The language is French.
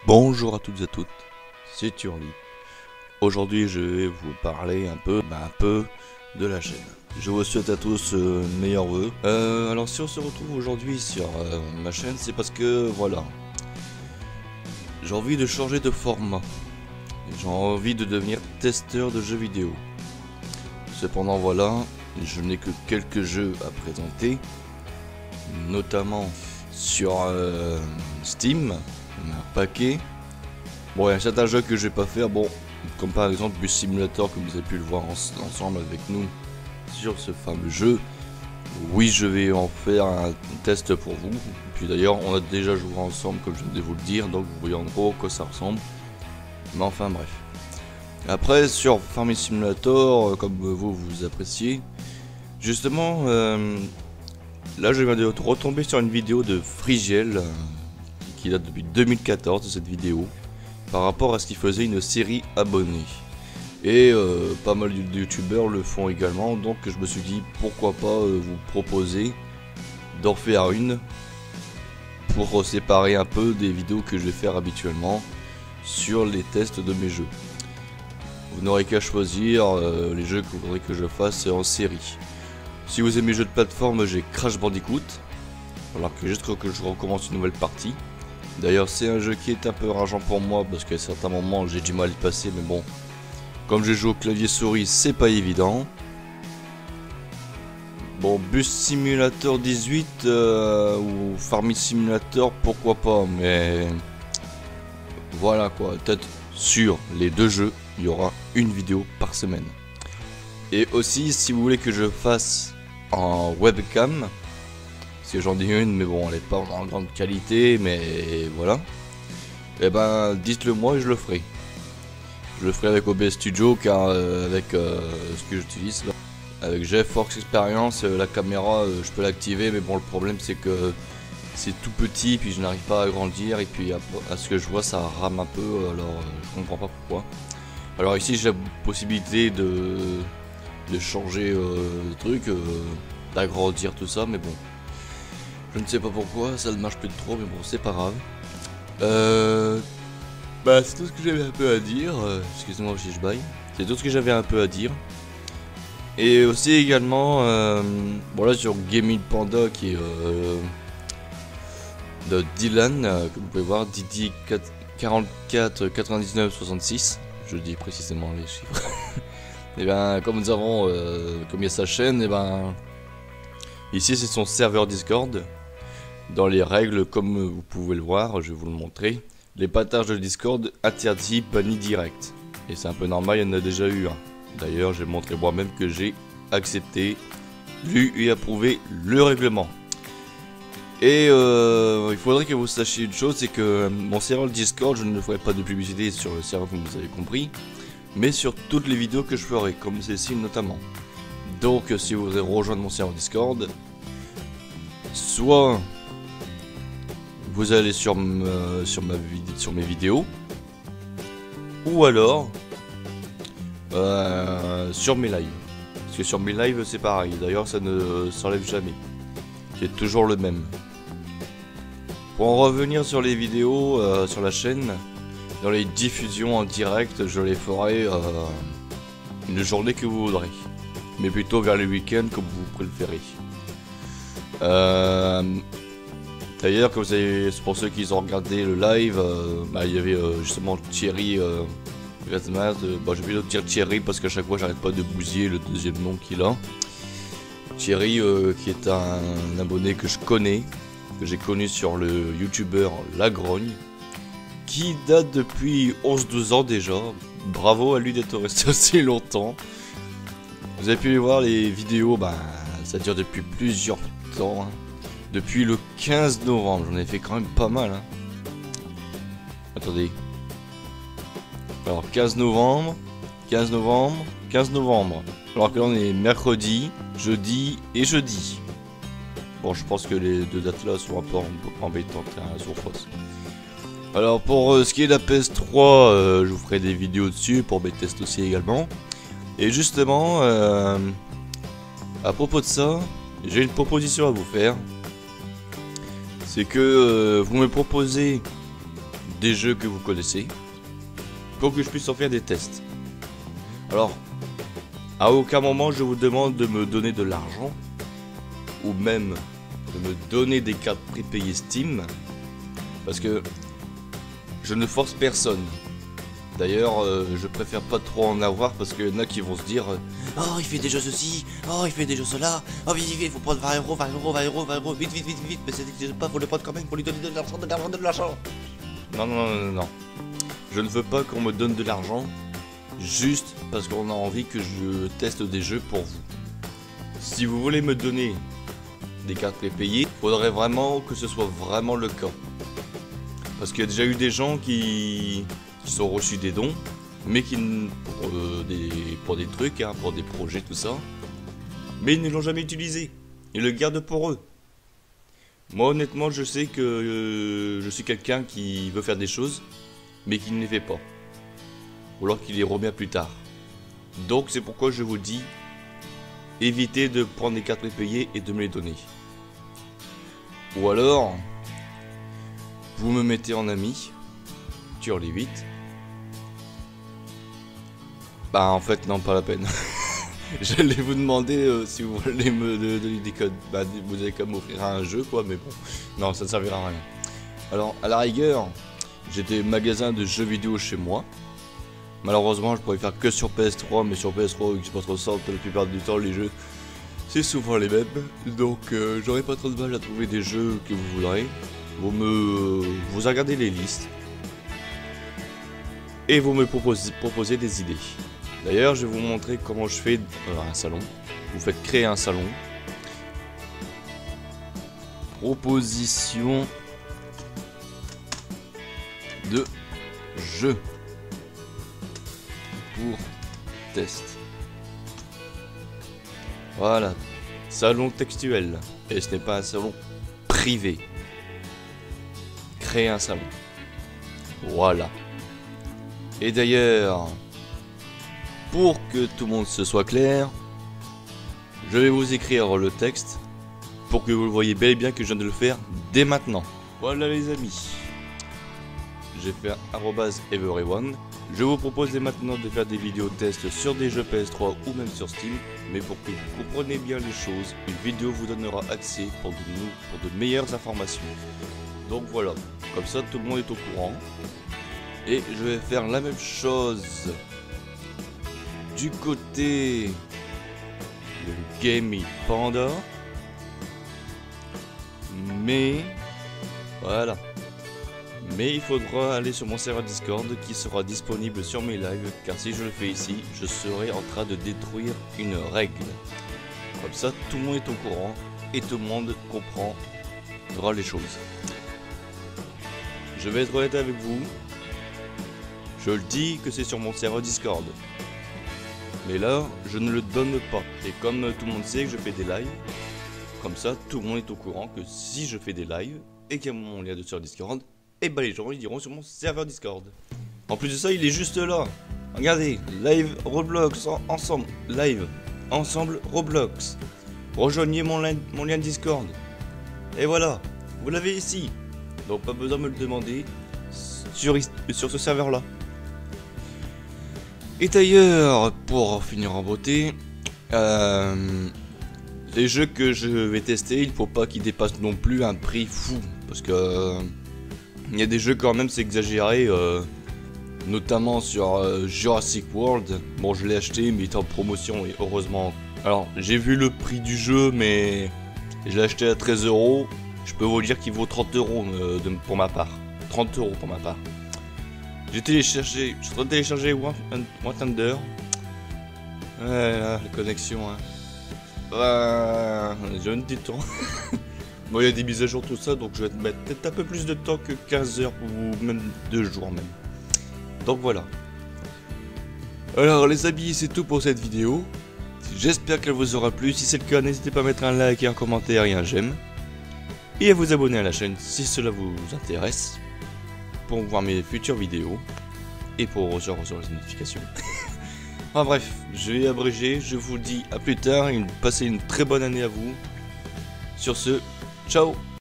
Bonjour à toutes et à toutes, c'est Turly. Aujourd'hui je vais vous parler un peu de la chaîne. Je vous souhaite à tous meilleurs vœux. Alors si on se retrouve aujourd'hui sur ma chaîne, c'est parce que voilà, j'ai envie de changer de format. J'ai envie de devenir testeur de jeux vidéo. Cependant voilà, je n'ai que quelques jeux à présenter, notamment sur Steam, un paquet. Bon, il y a certains jeux que je vais pas faire, bon, comme par exemple Bus Simulator, comme vous avez pu le voir ensemble avec nous sur ce fameux jeu. Oui, je vais en faire un test pour vous. Puis d'ailleurs, on a déjà joué ensemble, comme je viens de vous le dire, donc vous voyez en gros à quoi ça ressemble. Mais enfin, bref. Après, sur Farming Simulator, comme vous appréciez, justement, là je viens de retomber sur une vidéo de Frigiel, qui date depuis 2014, cette vidéo, par rapport à ce qu'il faisait une série abonnée. Et pas mal de youtubeurs le font également, donc je me suis dit pourquoi pas vous proposer d'en faire une pour séparer un peu des vidéos que je vais faire habituellement sur les tests de mes jeux. Vous n'aurez qu'à choisir les jeux que vous voudrez que je fasse en série. Si vous aimez les jeux de plateforme, j'ai Crash Bandicoot, alors que juste que je recommence une nouvelle partie. D'ailleurs c'est un jeu qui est un peu rageant pour moi parce qu'à certains moments j'ai du mal à y passer, mais bon, comme je joue au clavier souris c'est pas évident. Bon, Bus Simulator 18 ou Farming Simulator pourquoi pas, mais voilà quoi, peut-être sur les deux jeux il y aura une vidéo par semaine. Et aussi si vous voulez que je fasse en webcam, parce que j'en ai une mais bon elle est pas en grande qualité, mais voilà, et ben dites-le moi et je le ferai. Je le ferai avec OBS Studio car avec ce que j'utilise là, avec GeForce Experience, la caméra je peux l'activer, mais bon le problème c'est que c'est tout petit, puis je n'arrive pas à agrandir, et puis à ce que je vois ça rame un peu, alors je comprends pas pourquoi. Alors ici j'ai la possibilité de changer le truc, d'agrandir tout ça, mais bon, je ne sais pas pourquoi, ça ne marche plus de trop, mais bon c'est pas grave. Bah c'est tout ce que j'avais un peu à dire, excusez-moi si je baille, c'est tout ce que j'avais un peu à dire. Et aussi également, voilà, sur Gaming Panda qui est de Dylan, comme vous pouvez voir, Didi 44 99 66, je dis précisément les chiffres. Et bien comme nous avons, comme il y a sa chaîne, et ben ici c'est son serveur Discord. Dans les règles, comme vous pouvez le voir, je vais vous le montrer. Les partages de Discord interdits, bannis direct. Et c'est un peu normal, il y en a déjà eu un. D'ailleurs, j'ai montré moi-même que j'ai accepté, lu et approuvé le règlement. Et il faudrait que vous sachiez une chose, c'est que mon serveur Discord, je ne ferai pas de publicité sur le serveur comme vous avez compris, mais sur toutes les vidéos que je ferai, comme celle-ci notamment. Donc si vous voulez rejoindre mon serveur Discord, soit vous allez sur mes vidéos, ou alors sur mes lives. Parce que sur mes lives c'est pareil, d'ailleurs ça ne s'enlève jamais, c'est toujours le même. Pour en revenir sur les vidéos sur la chaîne, dans les diffusions en direct, je les ferai une journée que vous voudrez, mais plutôt vers le week-end comme vous préférez. D'ailleurs, comme vous savez, pour ceux qui ont regardé le live, bah, il y avait justement Thierry Redmaz, j'ai oublié de dire Thierry parce qu'à chaque fois j'arrête pas de bousiller le deuxième nom qu'il a. Thierry qui est un abonné que je connais, que j'ai connu sur le youtubeur Lagrogne, qui date depuis 11-12 ans déjà. Bravo à lui d'être resté aussi longtemps. Vous avez pu voir les vidéos, bah, ça dure depuis plusieurs temps, hein. Depuis le 15 novembre, j'en ai fait quand même pas mal, hein. Attendez. Alors 15 novembre, 15 novembre, 15 novembre. Alors que là on est mercredi, jeudi et jeudi. Bon, je pense que les deux dates là sont un peu embêtantes, hein, sur fausse. Alors pour ce qui est de la PS3, je vous ferai des vidéos dessus pour mes tests aussi également. Et justement, à propos de ça, j'ai une proposition à vous faire. C'est que vous me proposez des jeux que vous connaissez pour que je puisse en faire des tests. Alors, à aucun moment je vous demande de me donner de l'argent ou même de me donner des cartes prépayées Steam parce que je ne force personne. D'ailleurs, je préfère pas trop en avoir parce qu'il y en a qui vont se dire oh, il fait des jeux ceci, oh, il fait des jeux cela, oh, vite, vite, vite, faut prendre 20 euros, 20 euros, 20 euros, 20 euros, vite, vite, vite, vite, mais c'est pas, faut le prendre quand même, faut lui donner de l'argent, de l'argent, de l'argent. Non, non, non, non, non. Je ne veux pas qu'on me donne de l'argent juste parce qu'on a envie que je teste des jeux pour vous. Si vous voulez me donner des cartes prépayées, faudrait vraiment que ce soit vraiment le cas. Parce qu'il y a déjà eu des gens qui sont reçus des dons, mais qui pour des trucs, hein, pour des projets, tout ça, mais ils ne l'ont jamais utilisé. Ils le gardent pour eux. Moi, honnêtement, je sais que je suis quelqu'un qui veut faire des choses, mais qui ne les fait pas. Ou alors qu'il les remet plus tard. Donc, c'est pourquoi je vous dis, évitez de prendre des cartes prépayées et de me les donner. Ou alors, vous me mettez en ami, sur les 8. Bah en fait non, pas la peine. J'allais vous demander si vous voulez me donner des codes. Bah vous allez quand même m'offrir un jeu quoi, mais bon. Non, ça ne servira à rien. Alors à la rigueur, j'ai des magasins de jeux vidéo chez moi. Malheureusement je pourrais faire que sur PS3, mais sur PS3 ou Xbox 360 la plupart du temps les jeux c'est souvent les mêmes. Donc j'aurai pas trop de mal à trouver des jeux que vous voudrez. Vous regardez les listes. Et vous me proposez des idées. D'ailleurs, je vais vous montrer comment je fais un salon. Vous faites créer un salon. Proposition de jeu pour test. Voilà. Salon textuel. Et ce n'est pas un salon privé. Créer un salon. Voilà. Et d'ailleurs, pour que tout le monde se soit clair, je vais vous écrire le texte pour que vous le voyez bel et bien que je viens de le faire dès maintenant. Voilà les amis, j'ai fait @everyone. Je vous propose dès maintenant de faire des vidéos tests sur des jeux PS3 ou même sur Steam, mais pour que vous compreniez bien les choses, une vidéo vous donnera accès pour de meilleures informations. Donc voilà, comme ça tout le monde est au courant. Et je vais faire la même chose du côté de Gaming Panda. Mais voilà. Mais il faudra aller sur mon serveur Discord qui sera disponible sur mes lives, car si je le fais ici, je serai en train de détruire une règle. Comme ça, tout le monde est au courant et tout le monde comprendra les choses. Je vais être honnête avec vous. Je le dis que c'est sur mon serveur Discord. Mais là, je ne le donne pas. Et comme tout le monde sait que je fais des lives, comme ça, tout le monde est au courant que si je fais des lives et qu'il y a mon lien de sur Discord, et bah les gens ils iront sur mon serveur Discord. En plus de ça, il est juste là. Regardez, live Roblox ensemble. Live ensemble Roblox. Rejoignez mon lien Discord. Et voilà, vous l'avez ici. Donc pas besoin de me le demander sur ce serveur là. Et d'ailleurs, pour finir en beauté, les jeux que je vais tester, il faut pas qu'ils dépassent non plus un prix fou. Parce que il y a des jeux quand même, c'est exagéré. Notamment sur Jurassic World. Bon, je l'ai acheté, mais il est en promotion et heureusement. Alors, j'ai vu le prix du jeu, mais je l'ai acheté à 13 €. Je peux vous dire qu'il vaut 30 € pour ma part. 30 € pour ma part. Je suis en train de télécharger War Thunder. La connexion, hein. J'ai un petit temps. Bon, il y a des mises à jour, tout ça, donc je vais mettre peut-être un peu plus de temps que 15 heures ou même 2 jours même. Donc voilà. Alors les amis, c'est tout pour cette vidéo. J'espère qu'elle vous aura plu. Si c'est le cas, n'hésitez pas à mettre un like et un commentaire et un j'aime. Et à vous abonner à la chaîne si cela vous intéresse. Pour voir mes futures vidéos. Et pour recevoir les notifications. Enfin bref, je vais abréger. Je vous dis à plus tard. Passez une très bonne année à vous. Sur ce, ciao.